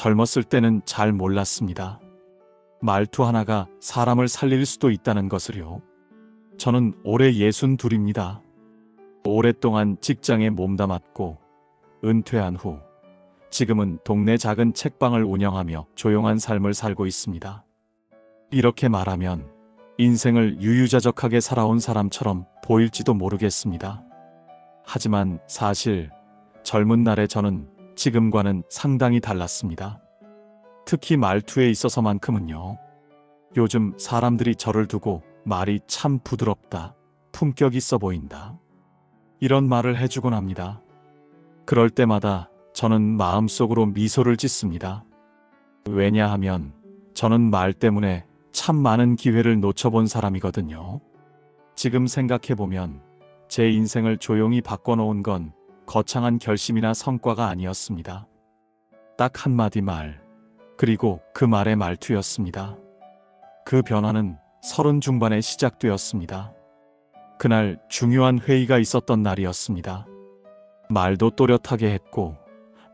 젊었을 때는 잘 몰랐습니다. 말투 하나가 사람을 살릴 수도 있다는 것을요. 저는 올해 62입니다. 오랫동안 직장에 몸담았고 은퇴한 후 지금은 동네 작은 책방을 운영하며 조용한 삶을 살고 있습니다. 이렇게 말하면 인생을 유유자적하게 살아온 사람처럼 보일지도 모르겠습니다. 하지만 사실 젊은 날의 저는 지금과는 상당히 달랐습니다. 특히 말투에 있어서만큼은요. 요즘 사람들이 저를 두고 말이 참 부드럽다, 품격 있어 보인다, 이런 말을 해주곤 합니다. 그럴 때마다 저는 마음속으로 미소를 짓습니다. 왜냐하면 저는 말 때문에 참 많은 기회를 놓쳐본 사람이거든요. 지금 생각해보면 제 인생을 조용히 바꿔놓은 건 거창한 결심이나 성과가 아니었습니다. 딱 한마디 말, 그리고 그 말의 말투였습니다. 그 변화는 30 중반에 시작되었습니다. 그날 중요한 회의가 있었던 날이었습니다. 말도 또렷하게 했고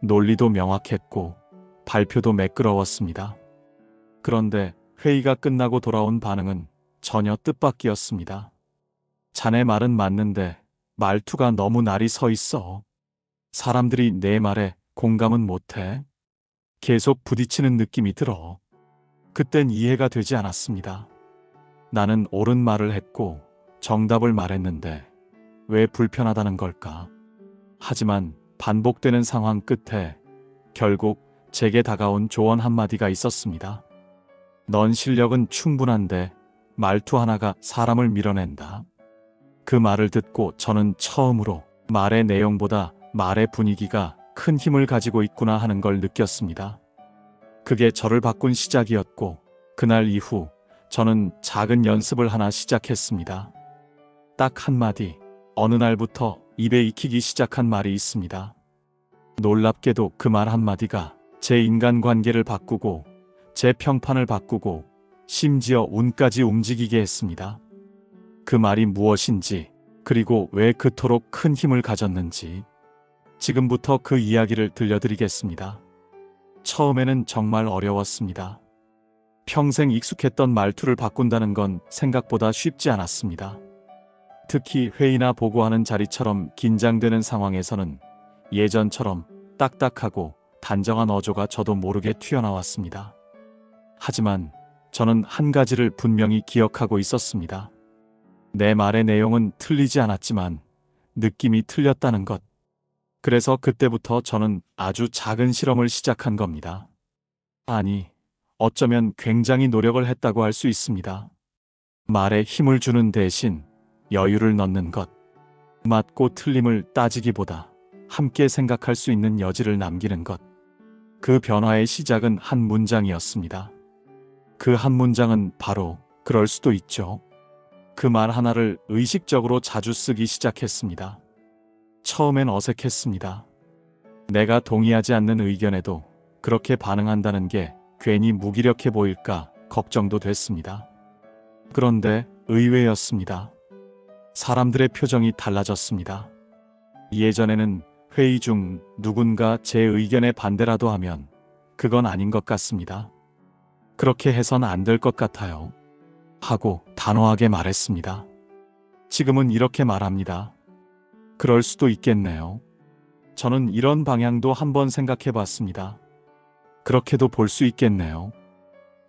논리도 명확했고 발표도 매끄러웠습니다. 그런데 회의가 끝나고 돌아온 반응은 전혀 뜻밖이었습니다. 자네 말은 맞는데 말투가 너무 날이 서 있어. 사람들이 내 말에 공감은 못해. 계속 부딪히는 느낌이 들어. 그땐 이해가 되지 않았습니다. 나는 옳은 말을 했고 정답을 말했는데 왜 불편하다는 걸까? 하지만 반복되는 상황 끝에 결국 제게 다가온 조언 한마디가 있었습니다. 넌 실력은 충분한데 말투 하나가 사람을 밀어낸다. 그 말을 듣고 저는 처음으로 말의 내용보다 말의 분위기가 큰 힘을 가지고 있구나 하는 걸 느꼈습니다. 그게 저를 바꾼 시작이었고 그날 이후 저는 작은 연습을 하나 시작했습니다. 딱 한마디, 어느 날부터 입에 익히기 시작한 말이 있습니다. 놀랍게도 그 말 한마디가 제 인간관계를 바꾸고 제 평판을 바꾸고 심지어 운까지 움직이게 했습니다. 그 말이 무엇인지 그리고 왜 그토록 큰 힘을 가졌는지 지금부터 그 이야기를 들려드리겠습니다. 처음에는 정말 어려웠습니다. 평생 익숙했던 말투를 바꾼다는 건 생각보다 쉽지 않았습니다. 특히 회의나 보고하는 자리처럼 긴장되는 상황에서는 예전처럼 딱딱하고 단정한 어조가 저도 모르게 튀어나왔습니다. 하지만 저는 한 가지를 분명히 기억하고 있었습니다. 내 말의 내용은 틀리지 않았지만 느낌이 틀렸다는 것. 그래서 그때부터 저는 아주 작은 실험을 시작한 겁니다. 아니, 어쩌면 굉장히 노력을 했다고 할 수 있습니다. 말에 힘을 주는 대신 여유를 넣는 것. 맞고 틀림을 따지기보다 함께 생각할 수 있는 여지를 남기는 것. 그 변화의 시작은 한 문장이었습니다. 그 한 문장은 바로 그럴 수도 있죠. 그 말 하나를 의식적으로 자주 쓰기 시작했습니다. 처음엔 어색했습니다. 내가 동의하지 않는 의견에도 그렇게 반응한다는 게 괜히 무기력해 보일까 걱정도 됐습니다. 그런데 의외였습니다. 사람들의 표정이 달라졌습니다. 예전에는 회의 중 누군가 제 의견에 반대라도 하면 그건 아닌 것 같습니다. 그렇게 해선 안 될 것 같아요. 하고 단호하게 말했습니다. 지금은 이렇게 말합니다. 그럴 수도 있겠네요. 저는 이런 방향도 한번 생각해 봤습니다. 그렇게도 볼 수 있겠네요.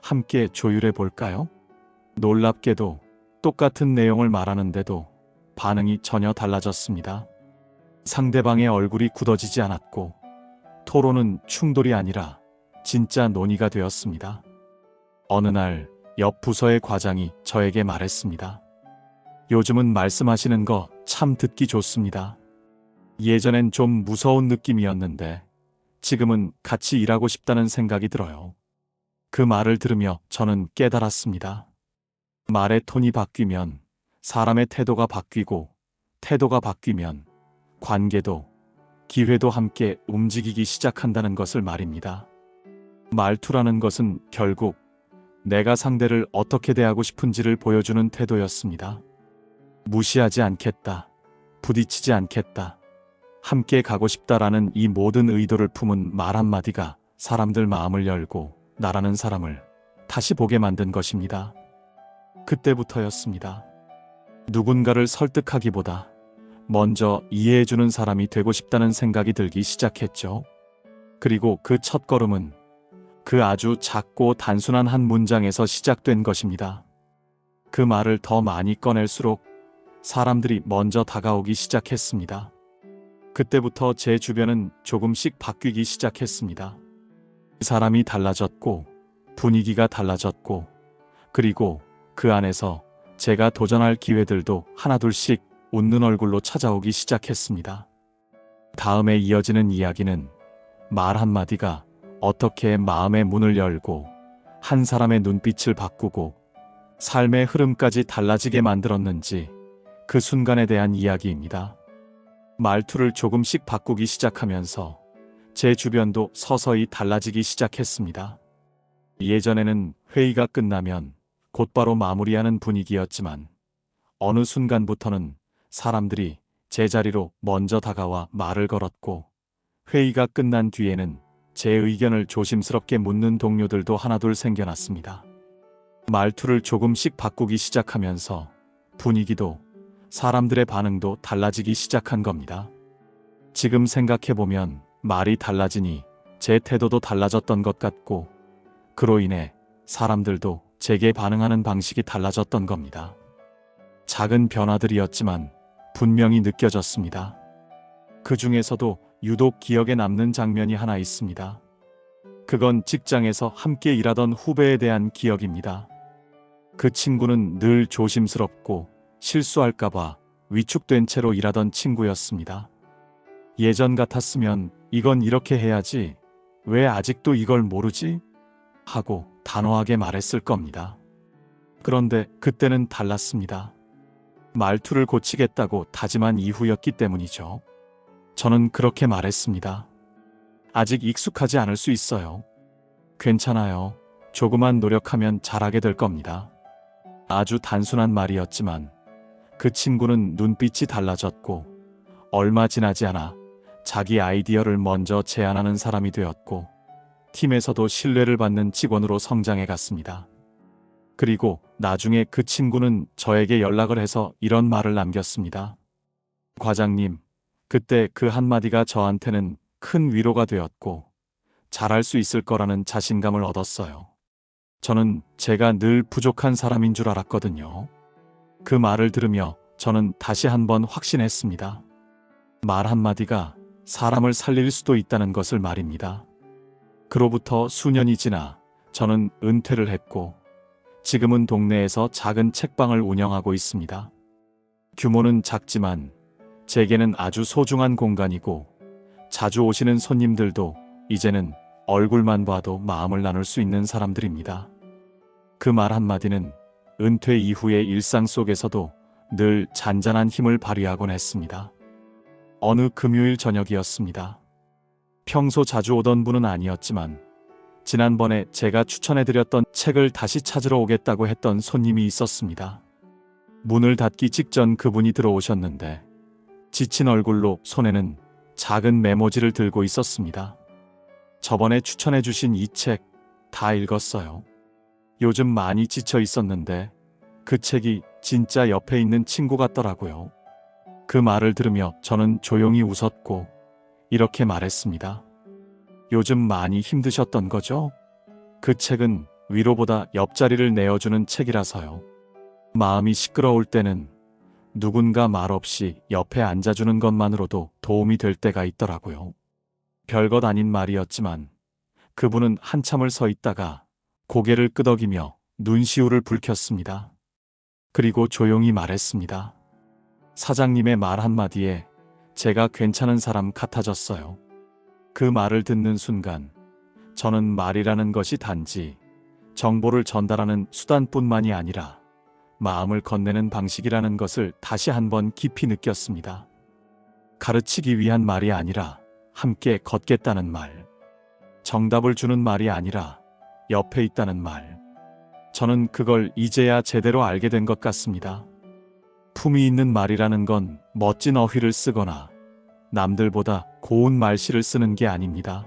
함께 조율해 볼까요? 놀랍게도 똑같은 내용을 말하는데도 반응이 전혀 달라졌습니다. 상대방의 얼굴이 굳어지지 않았고 토론은 충돌이 아니라 진짜 논의가 되었습니다. 어느 날 옆 부서의 과장이 저에게 말했습니다. 요즘은 말씀하시는 거 참 듣기 좋습니다. 예전엔 좀 무서운 느낌이었는데 지금은 같이 일하고 싶다는 생각이 들어요. 그 말을 들으며 저는 깨달았습니다. 말의 톤이 바뀌면 사람의 태도가 바뀌고 태도가 바뀌면 관계도 기회도 함께 움직이기 시작한다는 것을 말입니다. 말투라는 것은 결국 내가 상대를 어떻게 대하고 싶은지를 보여주는 태도였습니다. 무시하지 않겠다. 부딪히지 않겠다. 함께 가고 싶다라는 이 모든 의도를 품은 말 한마디가 사람들 마음을 열고 나라는 사람을 다시 보게 만든 것입니다. 그때부터였습니다. 누군가를 설득하기보다 먼저 이해해주는 사람이 되고 싶다는 생각이 들기 시작했죠. 그리고 그 첫걸음은 그 아주 작고 단순한 한 문장에서 시작된 것입니다. 그 말을 더 많이 꺼낼수록 사람들이 먼저 다가오기 시작했습니다. 그때부터 제 주변은 조금씩 바뀌기 시작했습니다. 사람이 달라졌고 분위기가 달라졌고 그리고 그 안에서 제가 도전할 기회들도 하나둘씩 웃는 얼굴로 찾아오기 시작했습니다. 다음에 이어지는 이야기는 말 한마디가 어떻게 마음의 문을 열고 한 사람의 눈빛을 바꾸고 삶의 흐름까지 달라지게 만들었는지 그 순간에 대한 이야기입니다. 말투를 조금씩 바꾸기 시작하면서 제 주변도 서서히 달라지기 시작했습니다. 예전에는 회의가 끝나면 곧바로 마무리하는 분위기였지만 어느 순간부터는 사람들이 제 자리로 먼저 다가와 말을 걸었고 회의가 끝난 뒤에는 제 의견을 조심스럽게 묻는 동료들도 하나둘 생겨났습니다. 말투를 조금씩 바꾸기 시작하면서 분위기도 사람들의 반응도 달라지기 시작한 겁니다. 지금 생각해보면 말이 달라지니 제 태도도 달라졌던 것 같고 그로 인해 사람들도 제게 반응하는 방식이 달라졌던 겁니다. 작은 변화들이었지만 분명히 느껴졌습니다. 그 중에서도 유독 기억에 남는 장면이 하나 있습니다. 그건 직장에서 함께 일하던 후배에 대한 기억입니다. 그 친구는 늘 조심스럽고 실수할까봐 위축된 채로 일하던 친구였습니다. 예전 같았으면 이건 이렇게 해야지, 왜 아직도 이걸 모르지? 하고 단호하게 말했을 겁니다. 그런데 그때는 달랐습니다. 말투를 고치겠다고 다짐한 이후였기 때문이죠. 저는 그렇게 말했습니다. 아직 익숙하지 않을 수 있어요. 괜찮아요. 조금만 노력하면 잘하게 될 겁니다. 아주 단순한 말이었지만 그 친구는 눈빛이 달라졌고 얼마 지나지 않아 자기 아이디어를 먼저 제안하는 사람이 되었고 팀에서도 신뢰를 받는 직원으로 성장해 갔습니다. 그리고 나중에 그 친구는 저에게 연락을 해서 이런 말을 남겼습니다. 과장님, 그때 그 한마디가 저한테는 큰 위로가 되었고 잘할 수 있을 거라는 자신감을 얻었어요. 저는 제가 늘 부족한 사람인 줄 알았거든요. 그 말을 들으며 저는 다시 한번 확신했습니다. 말 한마디가 사람을 살릴 수도 있다는 것을 말입니다. 그로부터 수년이 지나 저는 은퇴를 했고 지금은 동네에서 작은 책방을 운영하고 있습니다. 규모는 작지만 제게는 아주 소중한 공간이고 자주 오시는 손님들도 이제는 얼굴만 봐도 마음을 나눌 수 있는 사람들입니다. 그 말 한마디는 은퇴 이후의 일상 속에서도 늘 잔잔한 힘을 발휘하곤 했습니다. 어느 금요일 저녁이었습니다. 평소 자주 오던 분은 아니었지만 지난번에 제가 추천해드렸던 책을 다시 찾으러 오겠다고 했던 손님이 있었습니다. 문을 닫기 직전 그분이 들어오셨는데 지친 얼굴로 손에는 작은 메모지를 들고 있었습니다. 저번에 추천해주신 이 책 다 읽었어요. 요즘 많이 지쳐 있었는데 그 책이 진짜 옆에 있는 친구 같더라고요. 그 말을 들으며 저는 조용히 웃었고 이렇게 말했습니다. 요즘 많이 힘드셨던 거죠? 그 책은 위로보다 옆자리를 내어주는 책이라서요. 마음이 시끄러울 때는 누군가 말없이 옆에 앉아주는 것만으로도 도움이 될 때가 있더라고요. 별것 아닌 말이었지만 그분은 한참을 서 있다가 고개를 끄덕이며 눈시울을 붉혔습니다. 그리고 조용히 말했습니다. 사장님의 말 한마디에 제가 괜찮은 사람 같아졌어요. 그 말을 듣는 순간 저는 말이라는 것이 단지 정보를 전달하는 수단뿐만이 아니라 마음을 건네는 방식이라는 것을 다시 한번 깊이 느꼈습니다. 가르치기 위한 말이 아니라 함께 걷겠다는 말. 정답을 주는 말이 아니라 옆에 있다는 말. 저는 그걸 이제야 제대로 알게 된 것 같습니다. 품이 있는 말이라는 건 멋진 어휘를 쓰거나 남들보다 고운 말씨를 쓰는 게 아닙니다.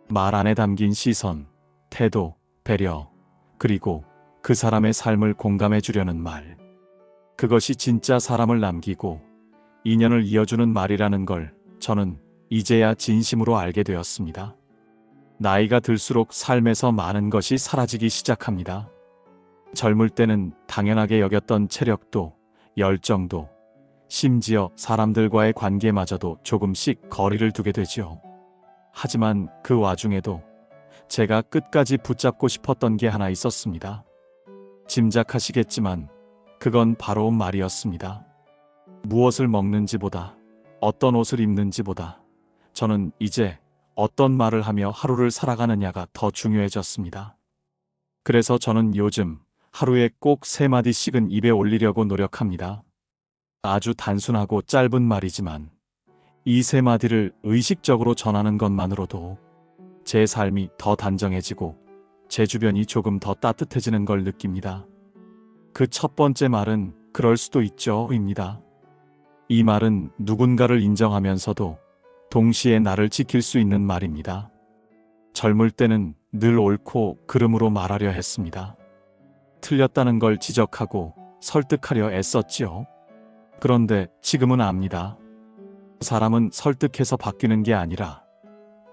말 안에 담긴 시선, 태도, 배려, 그리고 그 사람의 삶을 공감해 주려는 말. 그것이 진짜 사람을 남기고 인연을 이어주는 말이라는 걸 저는 이제야 진심으로 알게 되었습니다. 나이가 들수록 삶에서 많은 것이 사라지기 시작합니다. 젊을 때는 당연하게 여겼던 체력도, 열정도, 심지어 사람들과의 관계마저도 조금씩 거리를 두게 되지요. 하지만 그 와중에도 제가 끝까지 붙잡고 싶었던 게 하나 있었습니다. 짐작하시겠지만 그건 바로 말이었습니다. 무엇을 먹는지보다, 어떤 옷을 입는지보다 저는 이제 어떤 말을 하며 하루를 살아가느냐가 더 중요해졌습니다. 그래서 저는 요즘 하루에 꼭 3마디씩은 입에 올리려고 노력합니다. 아주 단순하고 짧은 말이지만 이 3마디를 의식적으로 전하는 것만으로도 제 삶이 더 단정해지고 제 주변이 조금 더 따뜻해지는 걸 느낍니다. 그 첫 번째 말은 그럴 수도 있죠,입니다. 이 말은 누군가를 인정하면서도 동시에 나를 지킬 수 있는 말입니다. 젊을 때는 늘 옳고 그름으로 말하려 했습니다. 틀렸다는 걸 지적하고 설득하려 애썼지요. 그런데 지금은 압니다. 사람은 설득해서 바뀌는 게 아니라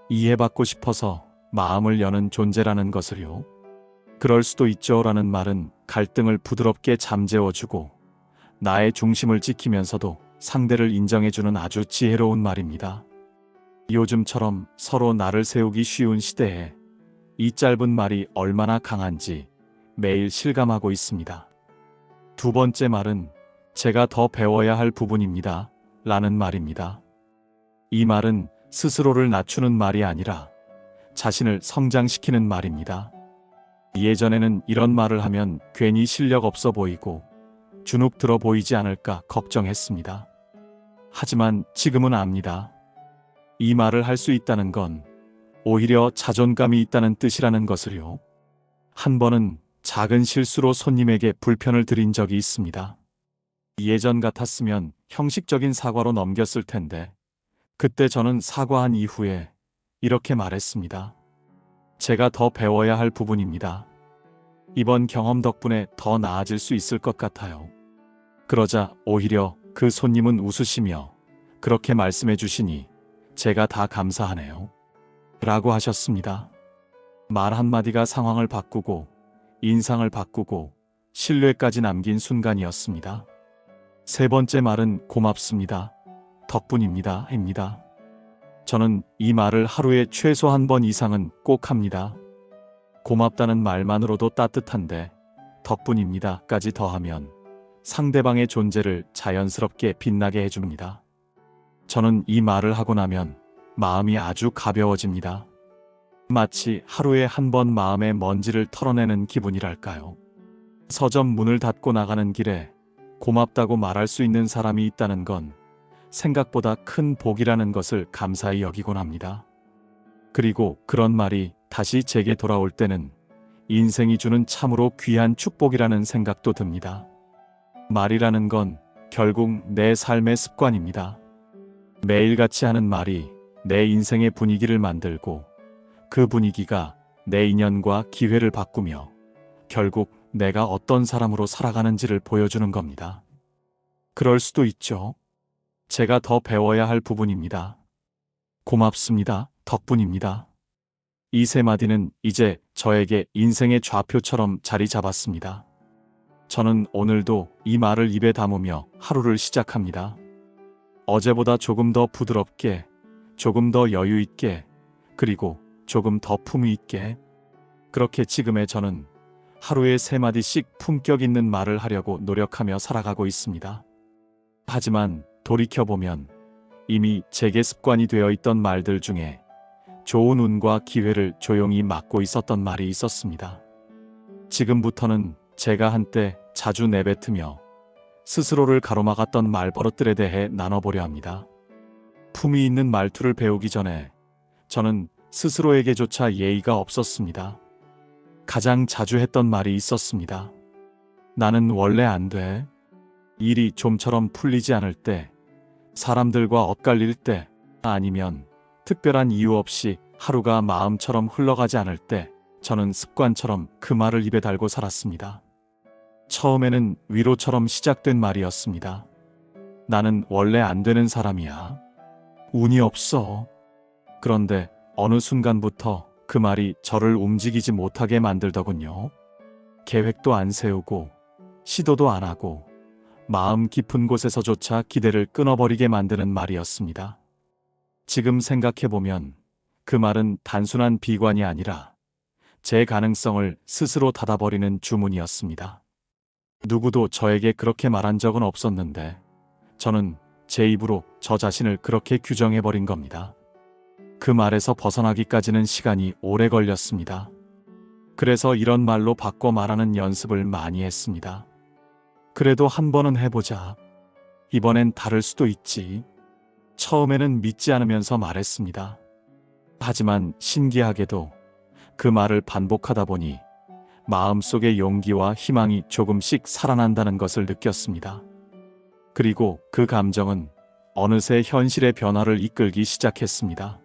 이해받고 싶어서 마음을 여는 존재라는 것을요. 그럴 수도 있죠라는 말은 갈등을 부드럽게 잠재워주고 나의 중심을 지키면서도 상대를 인정해주는 아주 지혜로운 말입니다. 요즘처럼 서로 나를 세우기 쉬운 시대에 이 짧은 말이 얼마나 강한지 매일 실감하고 있습니다. 두 번째 말은 제가 더 배워야 할 부분입니다. 라는 말입니다. 이 말은 스스로를 낮추는 말이 아니라 자신을 성장시키는 말입니다. 예전에는 이런 말을 하면 괜히 실력 없어 보이고 주눅 들어 보이지 않을까 걱정했습니다. 하지만 지금은 압니다. 이 말을 할 수 있다는 건 오히려 자존감이 있다는 뜻이라는 것을요. 한 번은 작은 실수로 손님에게 불편을 드린 적이 있습니다. 예전 같았으면 형식적인 사과로 넘겼을 텐데 그때 저는 사과한 이후에 이렇게 말했습니다. 제가 더 배워야 할 부분입니다. 이번 경험 덕분에 더 나아질 수 있을 것 같아요. 그러자 오히려 그 손님은 웃으시며 그렇게 말씀해 주시니 제가 다 감사하네요. 라고 하셨습니다. 말 한마디가 상황을 바꾸고 인상을 바꾸고 신뢰까지 남긴 순간이었습니다. 세 번째 말은 고맙습니다. 덕분입니다. 입니다. 저는 이 말을 하루에 최소 한 번 이상은 꼭 합니다. 고맙다는 말만으로도 따뜻한데 덕분입니다까지 더하면 상대방의 존재를 자연스럽게 빛나게 해줍니다. 저는 이 말을 하고 나면 마음이 아주 가벼워집니다. 마치 하루에 한 번 마음의 먼지를 털어내는 기분이랄까요. 서점 문을 닫고 나가는 길에 고맙다고 말할 수 있는 사람이 있다는 건 생각보다 큰 복이라는 것을 감사히 여기곤 합니다. 그리고 그런 말이 다시 제게 돌아올 때는 인생이 주는 참으로 귀한 축복이라는 생각도 듭니다. 말이라는 건 결국 내 삶의 습관입니다. 매일같이 하는 말이 내 인생의 분위기를 만들고 그 분위기가 내 인연과 기회를 바꾸며 결국 내가 어떤 사람으로 살아가는지를 보여주는 겁니다. 그럴 수도 있죠. 제가 더 배워야 할 부분입니다. 고맙습니다. 덕분입니다. 이 세 마디는 이제 저에게 인생의 좌표처럼 자리 잡았습니다. 저는 오늘도 이 말을 입에 담으며 하루를 시작합니다. 어제보다 조금 더 부드럽게, 조금 더 여유 있게, 그리고 조금 더 품위 있게. 그렇게 지금의 저는 하루에 3마디씩 품격 있는 말을 하려고 노력하며 살아가고 있습니다. 하지만 돌이켜보면 이미 제게 습관이 되어 있던 말들 중에 좋은 운과 기회를 조용히 막고 있었던 말이 있었습니다. 지금부터는 제가 한때 자주 내뱉으며 스스로를 가로막았던 말버릇들에 대해 나눠보려 합니다. 품위 있는 말투를 배우기 전에 저는 스스로에게조차 예의가 없었습니다. 가장 자주 했던 말이 있었습니다. 나는 원래 안 돼. 일이 좀처럼 풀리지 않을 때, 사람들과 엇갈릴 때, 아니면 특별한 이유 없이 하루가 마음처럼 흘러가지 않을 때 저는 습관처럼 그 말을 입에 달고 살았습니다. 처음에는 위로처럼 시작된 말이었습니다. 나는 원래 안 되는 사람이야. 운이 없어. 그런데 어느 순간부터 그 말이 저를 움직이지 못하게 만들더군요. 계획도 안 세우고 시도도 안 하고 마음 깊은 곳에서조차 기대를 끊어버리게 만드는 말이었습니다. 지금 생각해보면 그 말은 단순한 비관이 아니라 제 가능성을 스스로 닫아버리는 주문이었습니다. 누구도 저에게 그렇게 말한 적은 없었는데 저는 제 입으로 저 자신을 그렇게 규정해버린 겁니다. 그 말에서 벗어나기까지는 시간이 오래 걸렸습니다. 그래서 이런 말로 바꿔 말하는 연습을 많이 했습니다. 그래도 한 번은 해보자. 이번엔 다를 수도 있지. 처음에는 믿지 않으면서 말했습니다. 하지만 신기하게도 그 말을 반복하다 보니 마음속의 용기와 희망이 조금씩 살아난다는 것을 느꼈습니다. 그리고 그 감정은 어느새 현실의 변화를 이끌기 시작했습니다.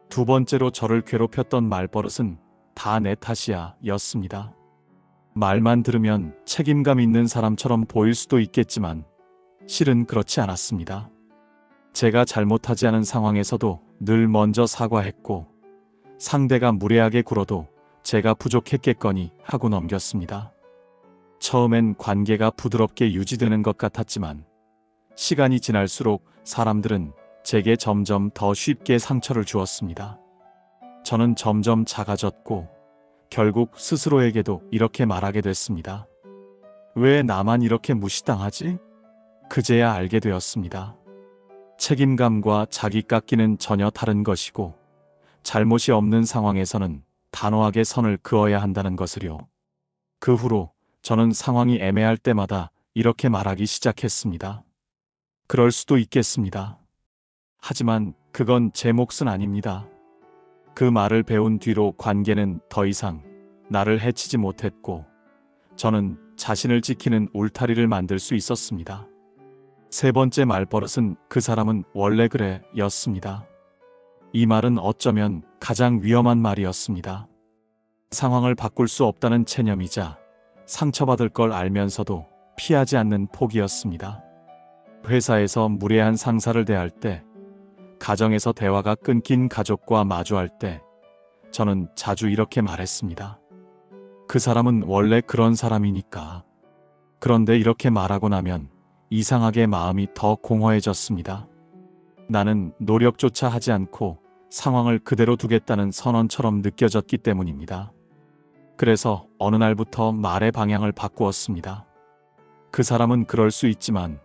두 번째로 저를 괴롭혔던 말버릇은 다 내 탓이야 였습니다. 말만 들으면 책임감 있는 사람처럼 보일 수도 있겠지만 실은 그렇지 않았습니다. 제가 잘못하지 않은 상황에서도 늘 먼저 사과했고 상대가 무례하게 굴어도 제가 부족했겠거니 하고 넘겼습니다. 처음엔 관계가 부드럽게 유지되는 것 같았지만 시간이 지날수록 사람들은 제게 점점 더 쉽게 상처를 주었습니다. 저는 점점 작아졌고 결국 스스로에게도 이렇게 말하게 됐습니다. 왜 나만 이렇게 무시당하지? 그제야 알게 되었습니다. 책임감과 자기 깎기는 전혀 다른 것이고 잘못이 없는 상황에서는 단호하게 선을 그어야 한다는 것을요. 그 후로 저는 상황이 애매할 때마다 이렇게 말하기 시작했습니다. 그럴 수도 있겠습니다. 하지만 그건 제 몫은 아닙니다. 그 말을 배운 뒤로 관계는 더 이상 나를 해치지 못했고 저는 자신을 지키는 울타리를 만들 수 있었습니다. 세 번째 말버릇은 그 사람은 원래 그래 였습니다. 이 말은 어쩌면 가장 위험한 말이었습니다. 상황을 바꿀 수 없다는 체념이자 상처받을 걸 알면서도 피하지 않는 포기였습니다. 회사에서 무례한 상사를 대할 때, 가정에서 대화가 끊긴 가족과 마주할 때 저는 자주 이렇게 말했습니다. 그 사람은 원래 그런 사람이니까. 그런데 이렇게 말하고 나면 이상하게 마음이 더 공허해졌습니다. 나는 노력조차 하지 않고 상황을 그대로 두겠다는 선언처럼 느껴졌기 때문입니다. 그래서 어느 날부터 말의 방향을 바꾸었습니다. 그 사람은 그럴 수 있지만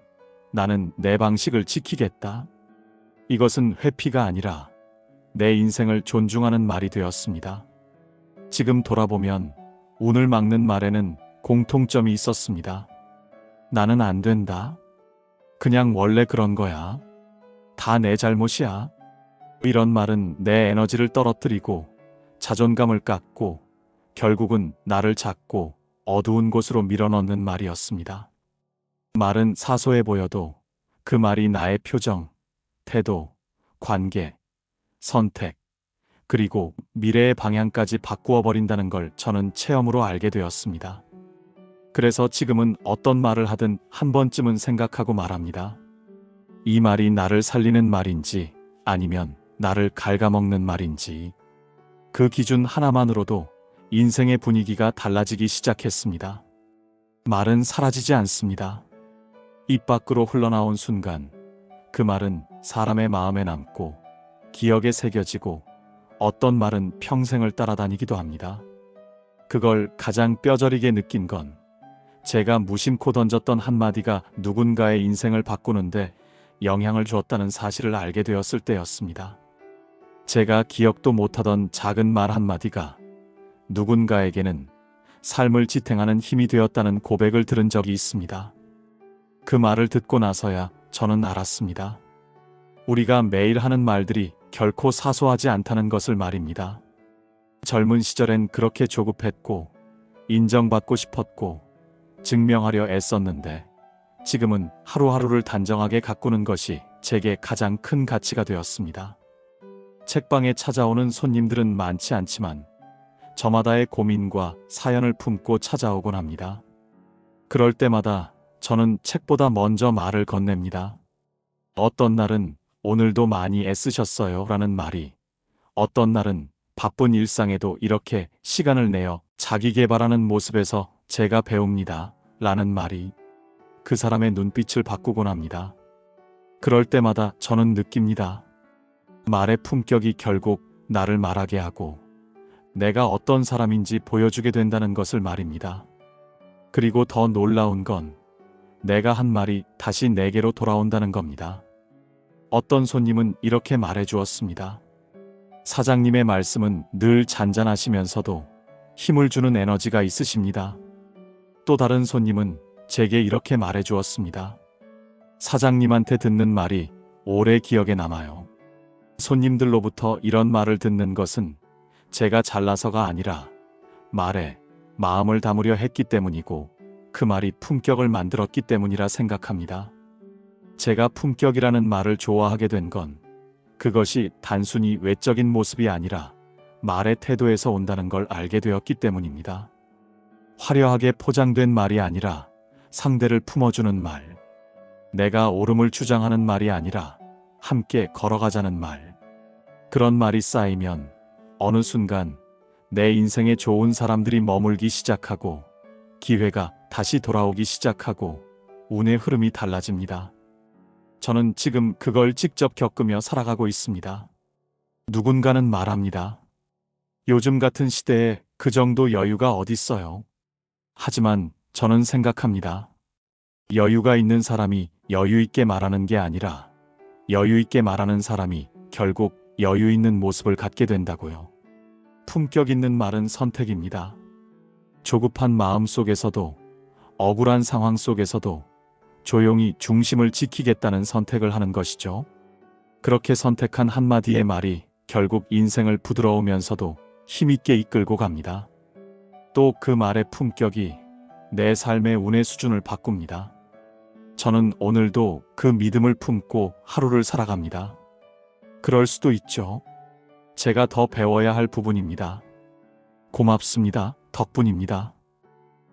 나는 내 방식을 지키겠다. 이것은 회피가 아니라 내 인생을 존중하는 말이 되었습니다. 지금 돌아보면 운을 막는 말에는 공통점이 있었습니다. 나는 안 된다. 그냥 원래 그런 거야. 다 내 잘못이야. 이런 말은 내 에너지를 떨어뜨리고 자존감을 깎고 결국은 나를 잡고 어두운 곳으로 밀어넣는 말이었습니다. 말은 사소해 보여도 그 말이 나의 표정, 태도, 관계, 선택, 그리고 미래의 방향까지 바꾸어 버린다는 걸 저는 체험으로 알게 되었습니다. 그래서 지금은 어떤 말을 하든 한 번쯤은 생각하고 말합니다. 이 말이 나를 살리는 말인지 아니면 나를 갉아먹는 말인지. 그 기준 하나만으로도 인생의 분위기가 달라지기 시작했습니다. 말은 사라지지 않습니다. 입 밖으로 흘러나온 순간 그 말은 사람의 마음에 남고 기억에 새겨지고 어떤 말은 평생을 따라다니기도 합니다. 그걸 가장 뼈저리게 느낀 건 제가 무심코 던졌던 한마디가 누군가의 인생을 바꾸는데 영향을 주었다는 사실을 알게 되었을 때였습니다. 제가 기억도 못하던 작은 말 한마디가 누군가에게는 삶을 지탱하는 힘이 되었다는 고백을 들은 적이 있습니다. 그 말을 듣고 나서야 저는 알았습니다. 우리가 매일 하는 말들이 결코 사소하지 않다는 것을 말입니다. 젊은 시절엔 그렇게 조급했고 인정받고 싶었고 증명하려 애썼는데 지금은 하루하루를 단정하게 가꾸는 것이 제게 가장 큰 가치가 되었습니다. 책방에 찾아오는 손님들은 많지 않지만 저마다의 고민과 사연을 품고 찾아오곤 합니다. 그럴 때마다 저는 책보다 먼저 말을 건넵니다. 어떤 날은 오늘도 많이 애쓰셨어요 라는 말이, 어떤 날은 바쁜 일상에도 이렇게 시간을 내어 자기 개발하는 모습에서 제가 배웁니다 라는 말이 그 사람의 눈빛을 바꾸곤 합니다. 그럴 때마다 저는 느낍니다. 말의 품격이 결국 나를 말하게 하고 내가 어떤 사람인지 보여주게 된다는 것을 말입니다. 그리고 더 놀라운 건 내가 한 말이 다시 내게로 돌아온다는 겁니다. 어떤 손님은 이렇게 말해 주었습니다. 사장님의 말씀은 늘 잔잔하시면서도 힘을 주는 에너지가 있으십니다. 또 다른 손님은 제게 이렇게 말해 주었습니다. 사장님한테 듣는 말이 오래 기억에 남아요. 손님들로부터 이런 말을 듣는 것은 제가 잘나서가 아니라 말에 마음을 담으려 했기 때문이고 그 말이 품격을 만들었기 때문이라 생각합니다. 제가 품격이라는 말을 좋아하게 된 건 그것이 단순히 외적인 모습이 아니라 말의 태도에서 온다는 걸 알게 되었기 때문입니다. 화려하게 포장된 말이 아니라 상대를 품어주는 말, 내가 옳음을 주장하는 말이 아니라 함께 걸어가자는 말, 그런 말이 쌓이면 어느 순간 내 인생에 좋은 사람들이 머물기 시작하고 기회가 다시 돌아오기 시작하고 운의 흐름이 달라집니다. 저는 지금 그걸 직접 겪으며 살아가고 있습니다. 누군가는 말합니다. 요즘 같은 시대에 그 정도 여유가 어딨어요. 하지만 저는 생각합니다. 여유가 있는 사람이 여유 있게 말하는 게 아니라 여유 있게 말하는 사람이 결국 여유 있는 모습을 갖게 된다고요. 품격 있는 말은 선택입니다. 조급한 마음 속에서도 억울한 상황 속에서도 조용히 중심을 지키겠다는 선택을 하는 것이죠. 그렇게 선택한 한마디의 말이 결국 인생을 부드러우면서도 힘있게 이끌고 갑니다. 또 그 말의 품격이 내 삶의 운의 수준을 바꿉니다. 저는 오늘도 그 믿음을 품고 하루를 살아갑니다. 그럴 수도 있죠. 제가 더 배워야 할 부분입니다. 고맙습니다. 덕분입니다.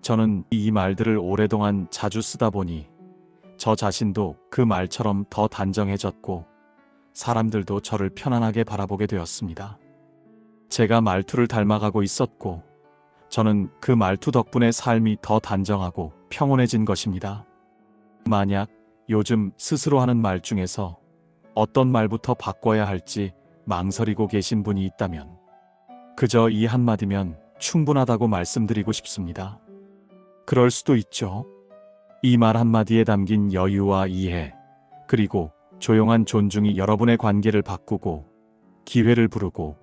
저는 이 말들을 오랫동안 자주 쓰다 보니 저 자신도 그 말처럼 더 단정해졌고 사람들도 저를 편안하게 바라보게 되었습니다. 제가 말투를 닮아가고 있었고 저는 그 말투 덕분에 삶이 더 단정하고 평온해진 것입니다. 만약 요즘 스스로 하는 말 중에서 어떤 말부터 바꿔야 할지 망설이고 계신 분이 있다면 그저 이 한마디면 충분하다고 말씀드리고 싶습니다. 그럴 수도 있죠. 이 말 한마디에 담긴 여유와 이해, 그리고 조용한 존중이 여러분의 관계를 바꾸고 기회를 부르고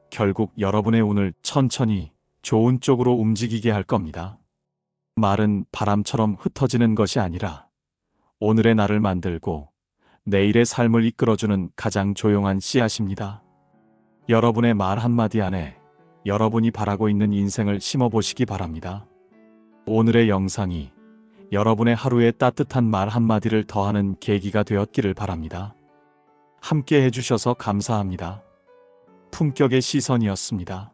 결국 여러분의 운을 천천히 좋은 쪽으로 움직이게 할 겁니다. 말은 바람처럼 흩어지는 것이 아니라 오늘의 나를 만들고 내일의 삶을 이끌어주는 가장 조용한 씨앗입니다. 여러분의 말 한마디 안에 여러분이 바라고 있는 인생을 심어보시기 바랍니다. 오늘의 영상이 여러분의 하루에 따뜻한 말 한마디를 더하는 계기가 되었기를 바랍니다. 함께 해주셔서 감사합니다. 품격의 시선이었습니다.